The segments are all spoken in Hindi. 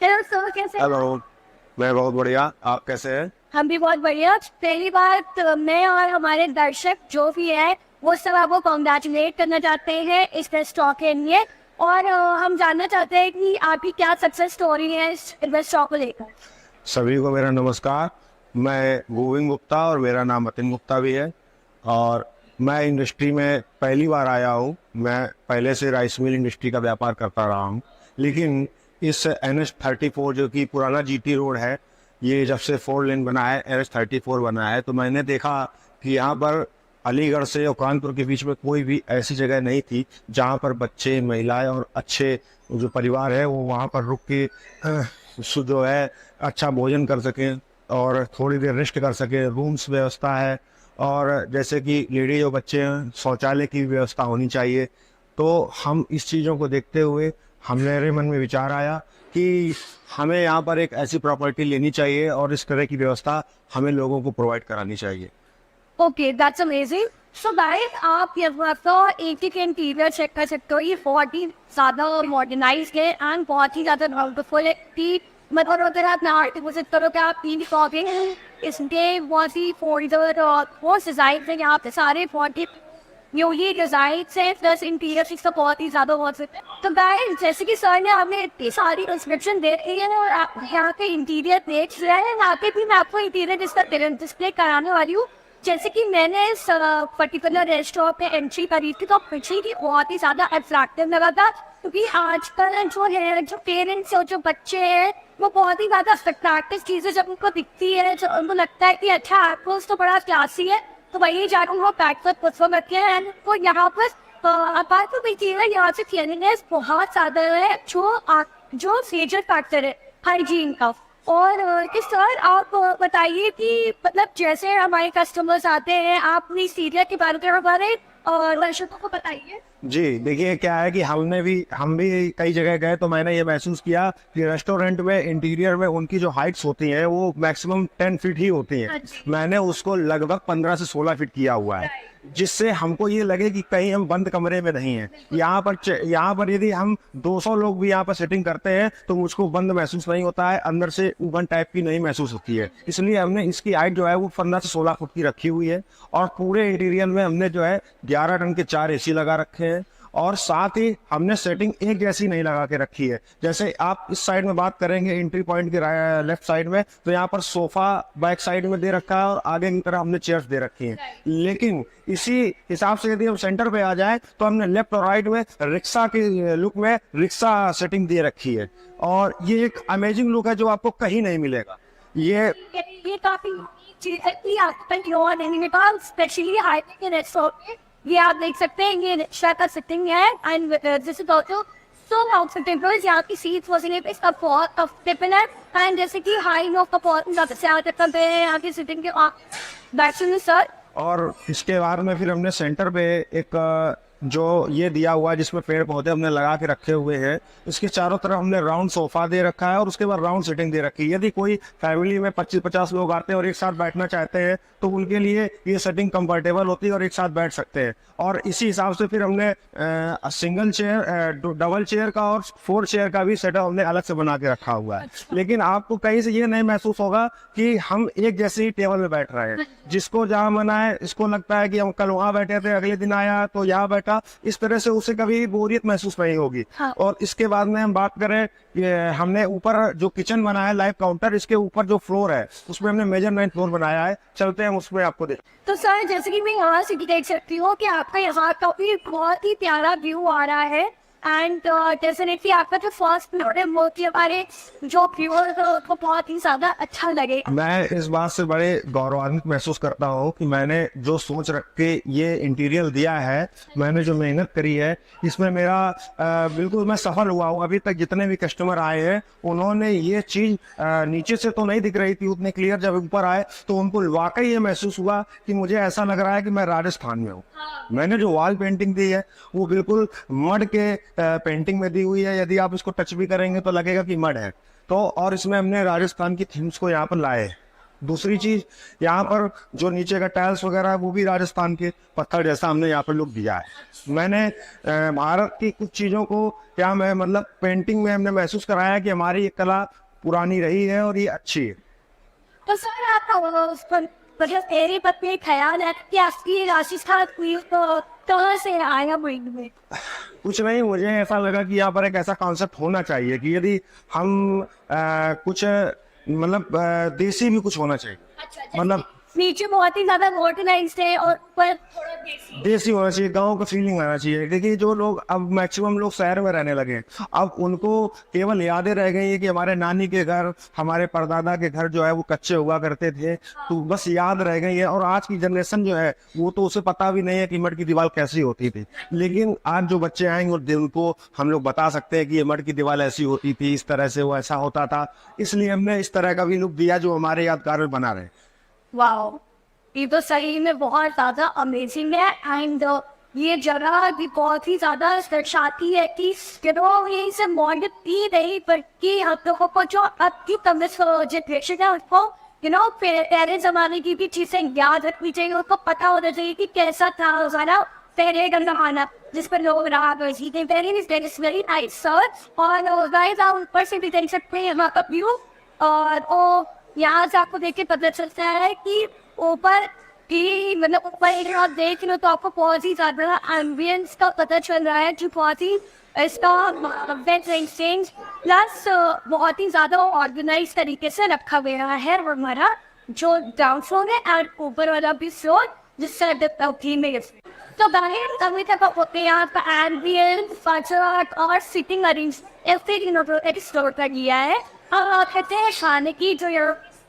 हेलो सर, कैसे हैं? हेलो। मैं बहुत बढ़िया, आप कैसे हैं? हम भी बहुत बढ़िया। पहली बात, मैं और हमारे दर्शक जो भी है वो सब आपको कॉन्ग्रेचुलेट करना चाहते हैं इस स्टॉक के लिए। और हम जानना चाहते हैं कि आपकी क्या सक्सेस स्टोरी है इस स्टॉक को लेकर। सभी को मेरा नमस्कार। मैं गोविंद गुप्ता और मेरा नाम अतिन गुप्ता भी है। और मैं इंडस्ट्री में पहली बार आया हूँ। मैं पहले से राइस मिल इंडस्ट्री का व्यापार करता रहा हूँ, लेकिन इस NH34 जो कि पुराना GT रोड है, ये जब से 4 लेन बना है, NH34 बना है, तो मैंने देखा कि यहाँ पर अलीगढ़ से और कानपुर के बीच में कोई भी ऐसी जगह नहीं थी जहाँ पर बच्चे, महिलाएं और अच्छे जो परिवार है वो वहाँ पर रुक के जो है अच्छा भोजन कर सकें और थोड़ी देर रेस्ट कर सकें। रूम्स व्यवस्था है, और जैसे कि लेडीज और बच्चे हैं, शौचालय की भी व्यवस्था होनी चाहिए। तो हम इस चीज़ों को देखते हुए हमारे मन में विचार आया कि हमें यहाँ पर एक ऐसी प्रॉपर्टी लेनी चाहिए और इस तरह की व्यवस्था हमें लोगों को प्रोवाइड करानी चाहिए। Okay, that's amazing. So guys, आप यहाँ तो एक ही इंटीरियर चेक कर सकते हो। ये बहुत ही ज्यादा मॉडर्नाइज्ड है एंड बहुत ही ज्यादा ब्यूटीफुल है कि मतलब अगर आप ना विजिट करो क्या आप फील करोगे। इसके बहुत ही फोल्डर और बहुत डिजाइन है यहाँ पे, सारे बहुत ही न्यूली डिजाइन से प्लस इंटीरियर इसका बहुत ही ज्यादा बहुत है। तो गाइस, जैसे कि सर ने हमें इतनी सारी डिस्क्रिप्शन दे दी है और आप यहाँ के इंटीरियर देख रहे हैं, यहाँ पे भी मैं आपको इंटीरियर इसका डिस्प्ले कराने वाली हूँ। जैसे कि मैंने इस पर्टिकुलर रेस्टोरेंट पे एंट्री करी थी तो पिछली की बहुत ही ज्यादा अट्रैक्टिव लगा था, क्योंकि आजकल जो है जो पेरेंट्स और जो बच्चे हैं वो बहुत ही ज्यादा अट्रैक्टिव चीजें जब उनको दिखती है, जो उनको लगता है कि अच्छा एप्पल्स तो बड़ा क्लासी है, तो वही जाकर वो बैकवर्ड परफॉर्म करते हैं। एंड वो यहाँ पर अपार्ट फ्रॉम इंटीरियर यहाँ से क्लीनलीनेस बहुत ज्यादा है जो मेजर फैक्टर है हाइजीन का। और कि सर आप बताइए कि मतलब जैसे हमारे कस्टमर्स आते हैं, आप अपनी सीरियल के बारे में हमारे और दर्शकों को बताइए। जी देखिए, क्या है कि हम भी कई जगह गए तो मैंने ये महसूस किया कि रेस्टोरेंट में इंटीरियर में उनकी जो हाइट्स होती हैं वो मैक्सिमम 10 फीट ही होती हैं। मैंने उसको लगभग 15 से 16 फीट किया हुआ है, जिससे हमको ये लगे कि कहीं हम बंद कमरे में नहीं हैं। यहाँ पर यदि हम 200 लोग भी यहाँ पर सेटिंग करते हैं तो मुझको बंद महसूस नहीं होता है, अंदर से उबन टाइप की नहीं महसूस होती है। इसलिए हमने इसकी हाइट जो है वो 15 से 16 फुट की रखी हुई है। और पूरे इंटीरियर में हमने जो है 11 टन के 4 AC लगा रखे हैं, और साथ ही हमने सेटिंग एक जैसी नहीं लगा के रखी है। जैसे आप इस साइड में बात करेंगे एंट्री पॉइंट के लेफ्ट साइड में, तो यहाँ पर सोफा बैक साइड में दे रखा है और आगे की तरफ हमने चेयर्स दे रखी हैं। लेकिन इसी हिसाब से यदि हम सेंटर पे आ जाए तो हमने लेफ्ट और राइट में रिक्शा के लुक में रिक्शा सेटिंग दे रखी है, और ये एक अमेजिंग लुक है जो आपको कहीं नहीं मिलेगा। ये काफी चीज है कि आपका नहीं मिला, स्पेशली हाइवे के रेस्टोरेंट। ये आप देख सकते हैं, ये रिक्शा का सिटिंग है and this is also so comfortable. यहाँ की सीट्स वगैरह पे इसका बहुत कंफर्टेबल है एंड जैसे कि हाई नो का बहुत ज्यादा से आते करते हैं यहाँ की सिटिंग के बैक में सर। और इसके बाद में फिर हमने सेंटर पे एक जो ये दिया हुआ है जिसमें पेड़ पौधे हमने लगा के रखे हुए हैं, इसके चारों तरफ हमने राउंड सोफा दे रखा है और उसके बाद राउंड सीटिंग दे रखी है। यदि कोई फैमिली में 25-50 लोग आते हैं और एक साथ बैठना चाहते हैं तो उनके लिए ये सेटिंग कंफर्टेबल होती है और एक साथ बैठ सकते हैं। और इसी हिसाब से फिर हमने सिंगल चेयर, डबल चेयर का और 4 चेयर का भी सेटअप हमने अलग से बना के रखा हुआ है। लेकिन आपको कहीं से ये नहीं महसूस होगा कि हम एक जैसे ही टेबल में बैठ रहे हैं। जिसको जहाँ मना है, इसको लगता है कि हम कल वहाँ बैठे थे, अगले दिन आया तो यहाँ बैठा, इस तरह से उसे कभी बोरियत महसूस नहीं होगी। हाँ। और इसके बाद में हम बात करें, हमने ऊपर जो किचन बनाया है लाइव काउंटर, इसके ऊपर जो फ्लोर है उसमें हमने मेजरमेंट फ्लोर बनाया है। चलते हैं उसमें आपको देख। तो सर जैसे कि मैं यहाँ से देख सकती हूँ कि आपका यहाँ का भी बहुत ही प्यारा व्यू आ रहा है एंड डेफिनेटली आपका जो फर्स्ट फ्लोर है वो कि हमारे जो व्यूअर्स को बहुत ही ज्यादा अच्छा लगे। मैं इस बात से बड़े गौरवान्वित महसूस करता हूँ कि मैंने जो सोच रख के ये इंटीरियर दिया है, मैंने जो मेहनत करी है, इसमें मेरा बिल्कुल मैं सफल हुआ हूँ। अभी तक जितने भी कस्टमर आए हैं उन्होंने ये चीज नीचे से तो नहीं दिख रही थी उतने क्लियर, जब ऊपर आए तो उनको वाकई ये महसूस हुआ कि मुझे ऐसा लग रहा है कि मैं राजस्थान में हूँ। मैंने जो वॉल पेंटिंग दी है वो बिल्कुल मड के पेंटिंग में दी हुई है। यदि आप इसको टच भी करेंगे तो लगेगा कि मड है। तो और इसमें हमने राजस्थान की थीम्स को यहाँ पर लाए। दूसरी चीज, यहाँ पर जो नीचे का टाइल्स वगैरह है वो भी राजस्थान के पत्थर जैसा हमने यहाँ पर लुक दिया है। मैंने भारत की कुछ चीजों को क्या मैं मतलब पेंटिंग में हमने महसूस कराया कि हमारी ये कला पुरानी रही है और ये अच्छी है। तो सर आपका मतलब मेरे पत्नी ख्याल है कि आपकी राजस्थान की तो कहाँ से आया ब्रेन में? कुछ नहीं, मुझे ऐसा लगा कि यहाँ पर एक ऐसा कॉन्सेप्ट होना चाहिए कि यदि हम कुछ मतलब देसी भी कुछ होना चाहिए। अच्छा, मतलब नीचे बहुत ही ज्यादा मॉडर्नाइज्ड है और ऊपर थोड़ा देसी होना चाहिए, गांव का फीलिंग आना चाहिए। देखिए जो लोग अब मैक्सिमम लोग शहर में रहने लगे, अब उनको केवल यादें रह गई है कि हमारे नानी के घर, हमारे परदादा के घर जो है वो कच्चे हुआ करते थे, तो बस याद रह गई है। और आज की जनरेशन जो है वो तो उसे पता भी नहीं है कि मड की दीवार कैसी होती थी। लेकिन आज जो बच्चे आएंगे उनको हम लोग बता सकते हैं कि ये मड की दीवार ऐसी होती थी, इस तरह से वो ऐसा होता था। इसलिए हमने इस तरह का भी लुक दिया जो हमारे यादगार में बना रहे। वाओ, ये तो सही में बहुत ज्यादा अमेजिंग है। एंड ये जगह भी बहुत ही ज्यादा दर्शाती है कि यही से मॉडर्न ही नहीं बल्कि हम लोगों को जो अब की जनरेशन है उसको पहले जमाने की भी चीजें याद रखनी चाहिए, उनको पता होना चाहिए कि कैसा था रोजाना पहले का जमाना जिस पर लोग रहा करते थे। Very nice sir. और गाइस आप ऊपर से भी देख सकते हैं वहाँ का व्यू, और यहाँ से आपको देख के पता चलता है कि ऊपर की मतलब ऊपर एक आप देख लो तो आपको बहुत ही ज्यादा एम्बियंस का पता चल रहा है जो बहुत ही इसका प्लस बहुत ही ज्यादा ऑर्गेनाइज तरीके से रखा गया है। और हमारा जो डाउन फ्लोर है एंड ऊपर वाला भी फ्लोर जिससे में तो बाहर अभी तक होते हैं यहाँ का एम्बियंस फर्नीचर और सिटिंग अरेंज एक्सप्लोर कर लिया है। और कहते हैं खाने की जो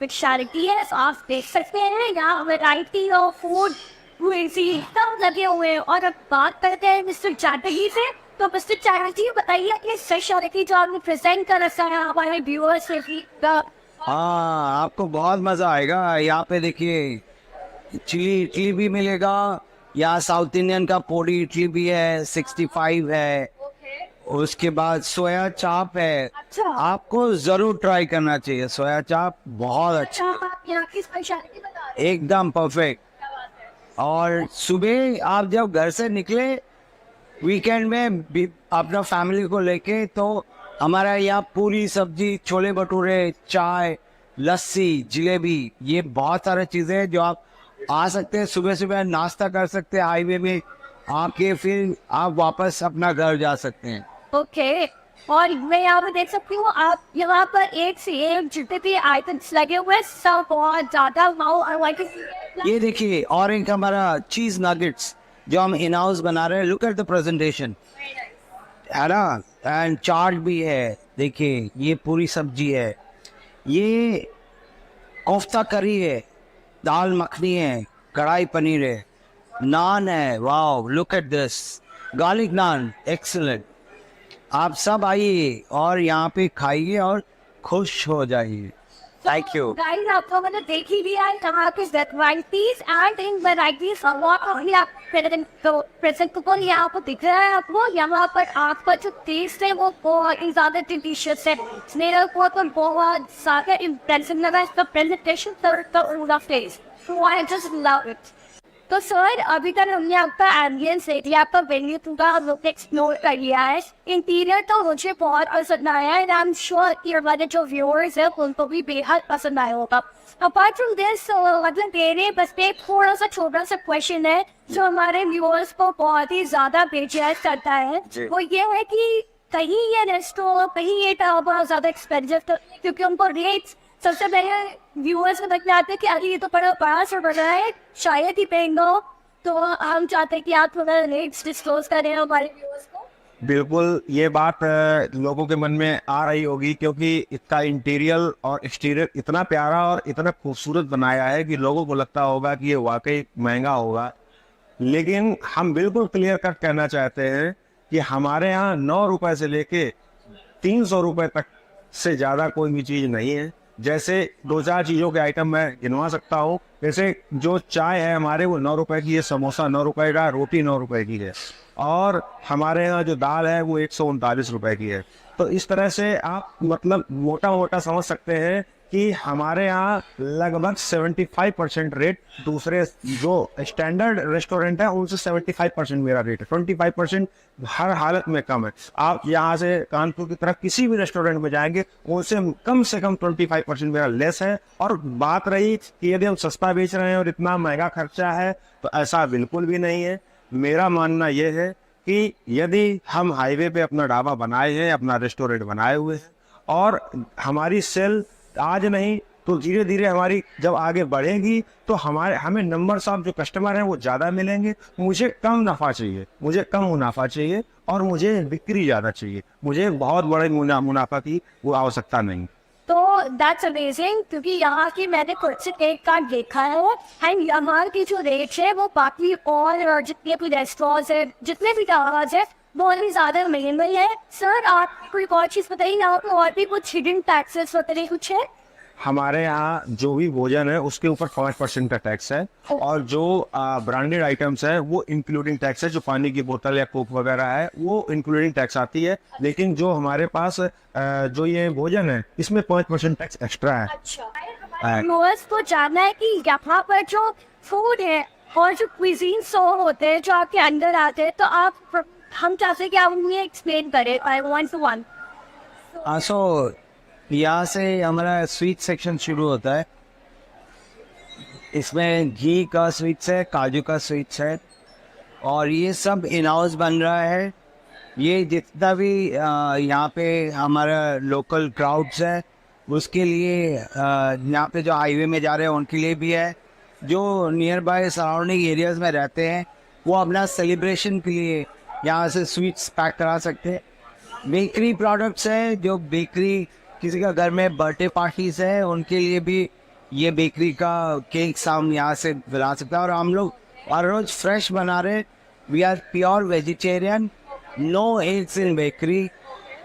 स्पेशलिटी है आप देख सकते हैं यहाँ वैरायटी ऑफ फूड सब लगे हुए हैं। और अब बात करते हैं मिस्टर चैटर्जी से, तो मिस्टर चैटर्जी बताइए कि स्पेशलिटी जो आपने प्रेजेंट कर रखा है हमारे व्यूअर्स से भी। हाँ, आपको बहुत मज़ा आएगा। यहाँ पे देखिए चिली इडली भी मिलेगा, यहाँ साउथ इंडियन का पोड़ी इडली भी है, 65 है, उसके बाद सोया चाप है। अच्छा। आपको जरूर ट्राई करना चाहिए, सोया चाप बहुत अच्छा, आप यहाँ की स्पेशलिटी बता रहे हैं। एकदम परफेक्ट। और सुबह आप जब घर से निकले वीकेंड में भी अपना फैमिली को लेके, तो हमारा यहाँ पूरी सब्जी, छोले भटूरे, चाय, लस्सी, जलेबी, ये बहुत सारी चीज़ें हैं जो आप आ सकते हैं, सुबह सुबह नाश्ता कर सकते हैं हाईवे में आके, फिर आप वापस अपना घर जा सकते हैं। ओके और मैं यहाँ पे देख सकती हूँ आप यहाँ पर एक से एक जितने भी आइटम्स लगे हुए हैं सब बहुत ज्यादा ये देखिए, और एक हमारा चीज नगेट्स जो हम इन हाउस बना रहे हैं, लुक एट द प्रेजेंटेशन, है ना। एंड चाट भी है, देखिए ये पूरी सब्जी है, ये कोफ्ता करी है, दाल मखनी है, कढ़ाई पनीर है, नान है, wow look at this, garlic naan excellent. आप सब आइए और यहाँ पे खाइए और खुश हो जाइए। Thank you. गाइस आपको मैंने देखी भी है कहाँ के वैराइटीज एंड इन वैराइटीज आप प्रेजेंट को यहाँ पर दिख रहा है आपको। यहाँ पर आपका जो टेस्ट है वो बहुत ही ज्यादा डिलीशियस है। मेरे को तो बहुत ज्यादा इम्प्रेसिव लगा इसका presentation, taste, so I just love it. तो सर अभी तक हमने आपका एम्बियंस एरिया, आपका वेन्यू पूरा हम लोग एक्सप्लोर कर लिया है। इंटीरियर तो मुझे बहुत पसंद आया है, आई एम श्योर कि हमारे जो व्यूअर्स हैं उनको भी बेहद पसंद आया होगा। अपार्ट फ्रॉम दिस मतलब मेरे बस एक थोड़ा सा छोटा सा क्वेश्चन है जो हमारे व्यूअर्स को बहुत ही ज्यादा बेचैन करता है, वो ये है कि कहीं ये रेस्टोरेंट, कहीं ये ढाबा ज्यादा एक्सपेंसिव, क्योंकि उनको रेट्स सबसे पहले व्यूअर्स को लगने आते हैं कि अरे ये तो बड़ा से बड़ा है, शायद ही महंगा हो। तो हम चाहते हैं कि आप थोड़ा रेट्स डिस्क्लोज करें हमारे व्यूअर्स को। बिल्कुल, ये बात लोगों के मन में आ रही होगी क्योंकि इसका इंटीरियर और एक्सटीरियर इतना प्यारा और इतना खूबसूरत बनाया है कि लोगों को लगता होगा कि ये वाकई महंगा होगा। लेकिन हम बिल्कुल क्लियर कट कहना चाहते हैं कि हमारे यहाँ 9 रुपए से लेके 300 रुपए तक से ज़्यादा कोई भी चीज़ नहीं है। जैसे 2-4 चीज़ों के आइटम मैं गिनवा सकता हूँ, जैसे जो चाय है हमारे वो 9 रुपए की है, समोसा 9 रुपए का, रोटी 9 रुपए की है, और हमारे यहाँ जो दाल है वो 139 रुपए की है। तो इस तरह से आप मतलब मोटा मोटा समझ सकते हैं कि हमारे यहाँ लगभग 75% रेट दूसरे जो स्टैंडर्ड रेस्टोरेंट है उनसे 75% मेरा रेट है, 25% हर हालत में कम है। आप यहाँ से कानपुर की तरफ किसी भी रेस्टोरेंट में जाएंगे उनसे कम 25% मेरा लेस है। और बात रही कि यदि हम सस्ता बेच रहे हैं और इतना महंगा खर्चा है, तो ऐसा बिल्कुल भी नहीं है। मेरा मानना यह है कि यदि हम हाईवे पे अपना ढाबा बनाए हैं, अपना रेस्टोरेंट बनाए हुए हैं, और हमारी सेल आज नहीं तो धीरे धीरे हमारी जब आगे बढ़ेगी तो हमें नंबर्स ऑफ जो कस्टमर हैं वो ज़्यादा मिलेंगे। मुझे कम नफ़ा चाहिए, मुझे कम मुनाफा चाहिए, और मुझे बिक्री ज़्यादा चाहिए। मुझे बहुत बड़े मुनाफा की वो आवश्यकता नहीं। तो दैट्स अमेजिंग, क्योंकि यहाँ की मैंने खुद से केक कार्ड देखा है एंड यहाँ की जो रेट है वो बाकी और जितने भी रेस्टोरेंट्स है, जितने भी ढाबाज है, बहुत ही ज़्यादा महंगी है। सर आप कोई और चीज़ बताइए, यहाँ पे और भी कुछ हिडन टैक्सेस वगैरह कुछ है? हमारे यहाँ जो भी भोजन है उसके ऊपर 5% का टैक्स है, और जो ब्रांडेड आइटम्स है वो इंक्लूडिंग टैक्स है। जो पानी की बोतल या कोक वगैरह है वो इंक्लूडिंग टैक्स आती है, लेकिन जो हमारे पास जो ये भोजन है इसमें 5% टैक्स एक्स्ट्रा है। अच्छा, व्यूअर्स को जानना है कि यहाँ पर जो फूड है और जो क्विजीन शो होते हैं जो आपके अंदर आते हैं, तो आप हम चाहते हैं कि आप उन्हें एक्सप्लेन करें 1 to 1। सो यहाँ से हमारा स्वीट सेक्शन शुरू होता है। इसमें घी का स्वीट्स है, काजू का स्वीट्स है, और ये सब इन हाउस बन रहा है। ये जितना भी यहाँ पे हमारा लोकल क्राउड्स है उसके लिए, यहाँ पे जो हाईवे में जा रहे हैं उनके लिए भी है। जो नियर बाय सराउंडिंग एरियाज में रहते हैं वो अपना सेलिब्रेशन के लिए यहाँ से स्वीट्स पैक करा सकते हैं। बेकरी प्रोडक्ट्स है, जो बेकरी किसी का घर में बर्थडे पार्टीज है उनके लिए भी ये बेकरी का केक्स हम यहाँ से बना सकते हैं। और हम लोग हर रोज फ्रेश बना रहे। We are pure vegetarian, no eggs in bakery,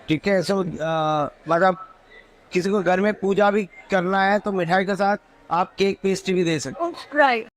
ठीक है। सो मतलब किसी को घर में पूजा भी करना है तो मिठाई के साथ आप केक पेस्ट्री भी दे सकते हैं। राइट।